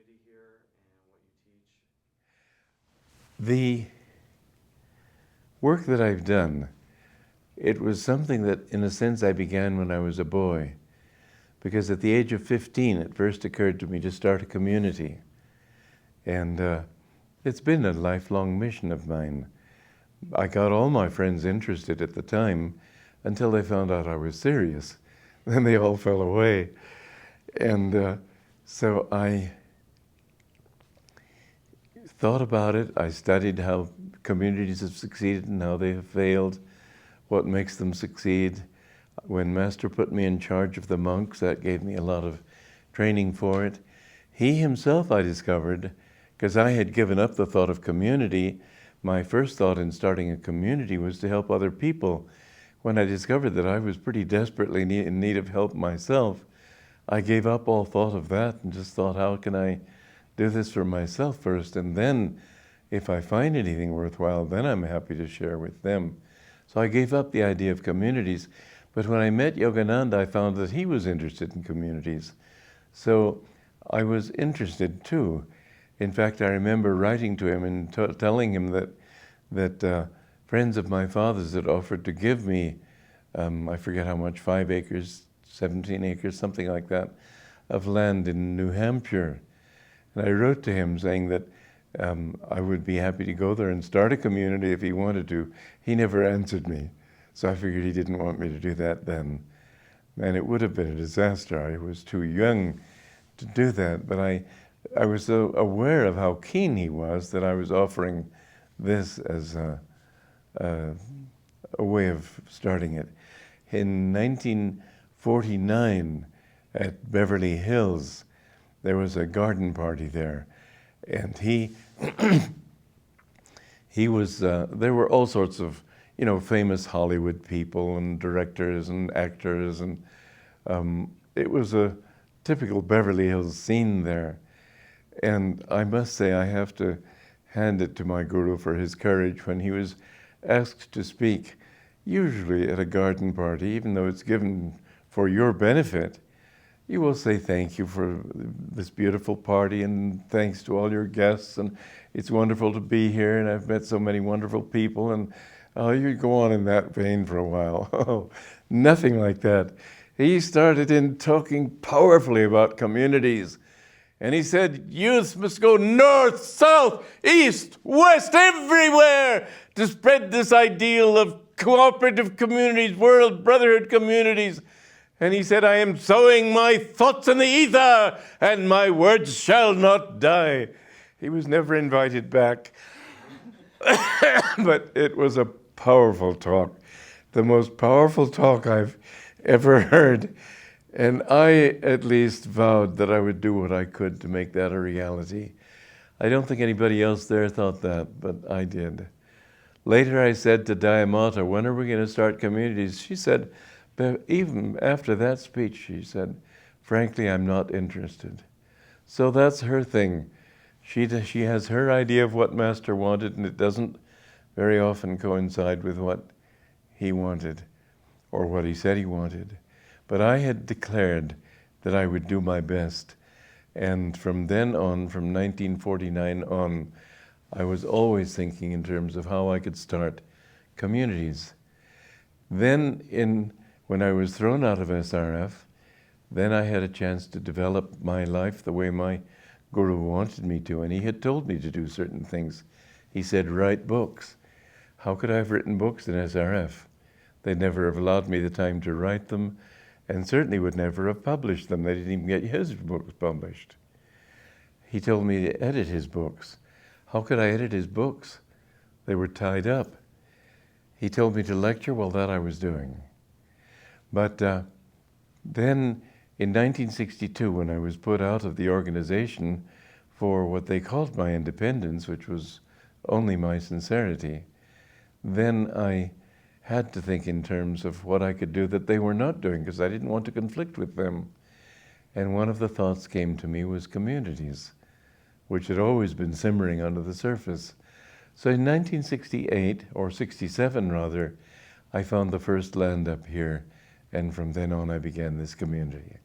community here and what you teach? The work that I've done, it was something that, in a sense, I began when I was a boy. Because at the age of 15, it first occurred to me to start a community. And it's been a lifelong mission of mine. I got all my friends interested at the time until they found out I was serious. Then they all fell away. And so I thought about it. I studied how communities have succeeded and how they have failed, what makes them succeed. When Master put me in charge of the monks, that gave me a lot of training for it. He himself, I discovered, because I had given up the thought of community, my first thought in starting a community was to help other people. When I discovered that I was pretty desperately in need of help myself, I gave up all thought of that and just thought, how can I do this for myself first? And then, if I find anything worthwhile, then I'm happy to share with them. So I gave up the idea of communities. But when I met Yogananda, I found that he was interested in communities. So I was interested too. In fact, I remember writing to him and telling him that friends of my father's had offered to give me, I forget how much, 5 acres, 17 acres, something like that, of land in New Hampshire. And I wrote to him saying that I would be happy to go there and start a community if he wanted to. He never answered me, so I figured he didn't want me to do that then. And it would have been a disaster. I was too young to do that, but I was so aware of how keen he was that I was offering this as a way of starting it. In 1949, at Beverly Hills, there was a garden party there, and he was, there were all sorts of, famous Hollywood people and directors and actors, and it was a typical Beverly Hills scene there. And I must say, I have to hand it to my guru for his courage when he was asked to speak, usually at a garden party, even though it's given for your benefit. You will say thank you for this beautiful party and thanks to all your guests, and it's wonderful to be here, and I've met so many wonderful people, and you go on in that vein for a while. Oh, nothing like that. He started in talking powerfully about communities, and he said, youth must go north, south, east, west, everywhere to spread this ideal of cooperative communities, world brotherhood communities. And he said, I am sowing my thoughts in the ether, and my words shall not die. He was never invited back. But it was a powerful talk, the most powerful talk I've ever heard. And I, at least, vowed that I would do what I could to make that a reality. I don't think anybody else there thought that, but I did. Later I said to Dayamata, when are we going to start communities? She said, but even after that speech, she said, frankly, I'm not interested. So that's her thing. She has her idea of what Master wanted, and it doesn't very often coincide with what he wanted or what he said he wanted. But I had declared that I would do my best. And from then on, from 1949 on, I was always thinking in terms of how I could start communities. Then when I was thrown out of SRF, then I had a chance to develop my life the way my guru wanted me to, and he had told me to do certain things. He said, write books. How could I have written books in SRF? They'd never have allowed me the time to write them, and certainly would never have published them. They didn't even get his books published. He told me to edit his books. How could I edit his books? They were tied up. He told me to lecture. Well, that I was doing. But then in 1962, when I was put out of the organization for what they called my independence, which was only my sincerity, then I had to think in terms of what I could do that they were not doing, because I didn't want to conflict with them. And one of the thoughts came to me was communities, which had always been simmering under the surface. So in 1968, or 67 rather, I found the first land up here, and from then on I began this community.